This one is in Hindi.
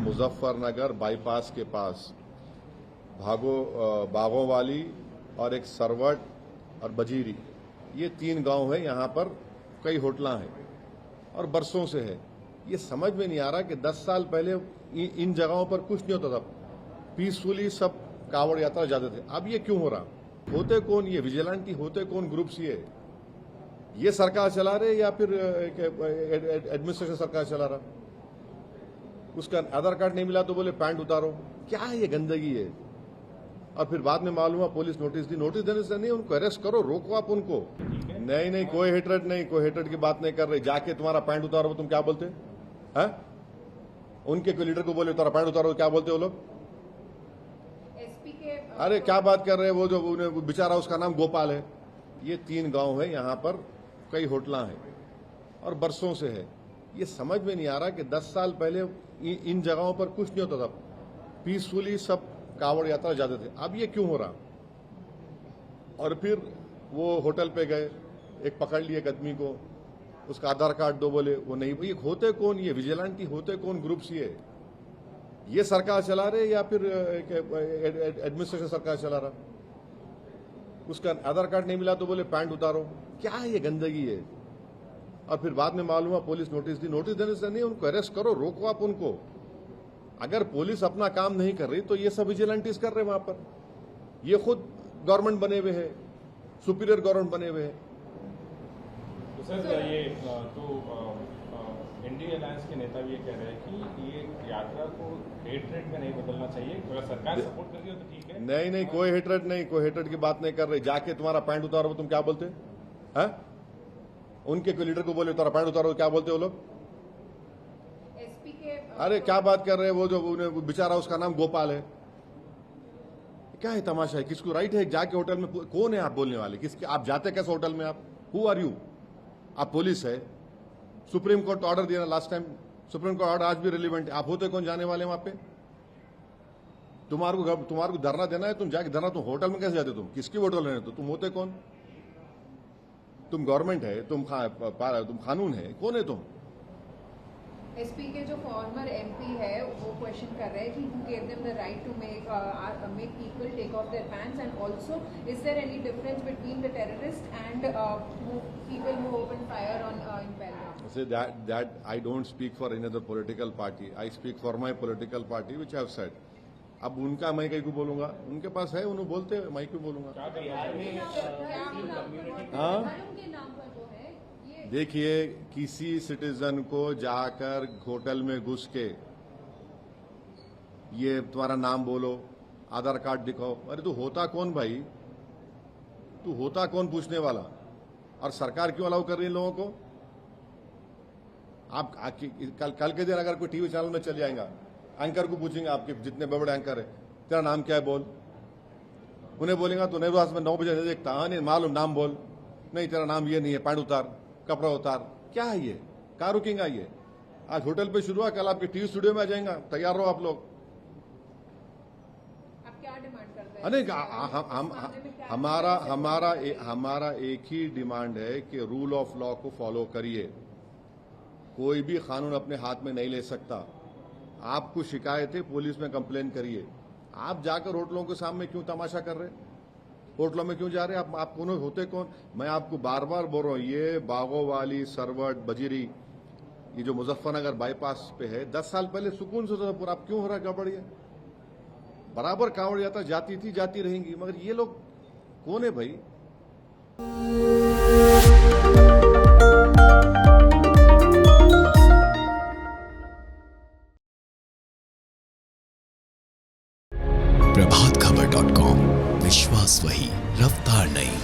मुजफ्फरनगर बाईपास के पास बागों वाली और एक सरवट और बजीरी, ये 3 गांव है। यहाँ पर कई होटलां हैं और बरसों से है। ये समझ में नहीं आ रहा कि 10 साल पहले इन जगहों पर कुछ नहीं होता था, पीसफुली सब कांवड़ यात्रा जाते थे। अब ये क्यों हो रहा? होते कौन ये विजिलेंटी? होते कौन ग्रुप्स? ये सरकार चला रहे या फिर एडमिनिस्ट्रेशन सरकार चला रहा? उसका आधार कार्ड नहीं मिला तो बोले पैंट उतारो। क्या ये गंदगी है? और फिर बाद में मालूम हुआ पुलिस नोटिस दी। नोटिस देने से नहीं, उनको अरेस्ट करो, रोको आप उनको। नहीं, कोई हेटरेट नहीं, कोई हेटरेट की बात नहीं कर रही। जाके तुम्हारा पैंट उतारो, तुम क्या बोलते हैं? उनके कोई लीडर को बोले तुम्हारा पैंट उतारो, क्या बोलते हो लोग? अरे क्या बात कर रहे हैं? वो जो बेचारा उसका नाम गोपाल है। ये 3 गांव है, यहाँ पर कई होटलां हैं और बरसों से है। ये समझ में नहीं आ रहा कि 10 साल पहले इन जगहों पर कुछ नहीं होता था, पीसफुली सब कांवड़ यात्रा जाते थे। अब ये क्यों हो रहा? और फिर वो होटल पे गए, एक पकड़ लिए एक आदमी को, उसका आधार कार्ड दो, बोले वो नहीं। ये होते कौन ये विजिलेंटी? होते कौन ग्रुप्स? ये सरकार चला रहे या फिर एडमिनिस्ट्रेशन सरकार चला रहा? उसका आधार कार्ड नहीं मिला तो बोले पैंट उतारो। क्या ये गंदगी है? और फिर बाद में मालूम हुआ पुलिस नोटिस दी। नोटिस देने से नहीं, उनको अरेस्ट करो, रोको आप उनको। अगर पुलिस अपना काम नहीं कर रही तो ये सब विजिलेंटीज कर रहे हैं वहां पर। ये खुद गवर्नमेंट बने हुए हैं, सुपीरियर गवर्नमेंट बने हुए हैं। तो सर ये इंडियन अलायंस के नेता भी ये कह रहे हैं कि ये यात्रा को हेटरेट में नहीं बदलना चाहिए। अगर सरकार सपोर्ट कर रही हो तो ठीक है। नहीं, कोई हेटरेट नहीं, कोई हेटरेट की बात नहीं कर रही। जाके तुम्हारा पैंट उतारो, तुम क्या बोलते हैं? उनके कोई लीडर को बोले तुम्हारा पैंट उतारो, क्या बोलते हो लोग? अरे क्या बात कर रहे हैं? वो जो बेचारा उसका नाम गोपाल है। क्या है तमाशा है? किसको राइट है जाके होटल में? कौन है आप बोलने वाले? किसके? आप जाते कैसे होटल में? आप हु आर यू? आप पुलिस है। सुप्रीम कोर्ट ऑर्डर दिया last time, supreme court order आज भी रिलीवेंट है। आप होते कौन जाने वाले वहां पे? तुम्हारे को धरना देना है, तुम जाके धरना। तुम होटल में कैसे जाते? तुम किसकी होटल रहने? तो तुम होते कौन? तुम गवर्नमेंट है, तुम कानून है, कौन है तुम? एसपी के जो फॉर्मर एमपी है वो क्वेश्चन कर रहे हैं कि who gave them the right to make people take off their pants, and also is there any difference between the terrorists and people who open fire on in Pahalgam? Say that I don't speak for any other political party. I speak for my political party, which I have said. अब उनका मैं कहीं को बोलूंगा? उनके पास है, उन्होंने बोलते हैं, मैं क्यों बोलूंगा? देखिए, किसी सिटीजन को जाकर होटल में घुस के ये तुम्हारा नाम बोलो, आधार कार्ड दिखाओ। अरे तू होता कौन भाई? तू होता कौन पूछने वाला? और सरकार क्यों अलाउ कर रही है लोगों को? आप कल के दिन अगर कोई टीवी चैनल में चल जाएगा, एंकर को पूछेंगे, आपके जितने बड़े एंकर है, तेरा नाम क्या है बोल। उन्हें बोलेगा तो नहीं, में 9 बजे देखता, हाँ नहीं मालूम, नाम बोल। नहीं तेरा नाम ये नहीं है, पैंट उतार, कपड़ा उतार। क्या है ये? कहाँ रुकेंगे ये? आज होटल पे शुरू हुआ, कल आपके टीवी स्टूडियो में आ जाएगा। तैयार रहो आप लोग। आप क्या डिमांड करते हैं? अरे हमारा एक ही डिमांड है कि रूल ऑफ लॉ को फॉलो करिए। कोई भी कानून अपने हाथ में नहीं ले सकता। आपको शिकायत है, पुलिस में कंप्लेन करिए। आप जाकर होटलों के सामने क्यों तमाशा कर रहे? होटलों में क्यों जा रहे हैं? आप कौन होते कौन? मैं आपको बार बार बोल रहा हूं, ये बागों वाली, सरवट, बजीरी, ये जो मुजफ्फरनगर बाईपास पे है, 10 साल पहले सुकून से पूरा। आप क्यों हो रहा है गड़बड़? बराबर कांवड़ यात्रा जाती थी, जाती रहेंगी, मगर ये लोग कौन है भाई? प्रभातखबर.com, विश्वास वही, रफ्तार नहीं।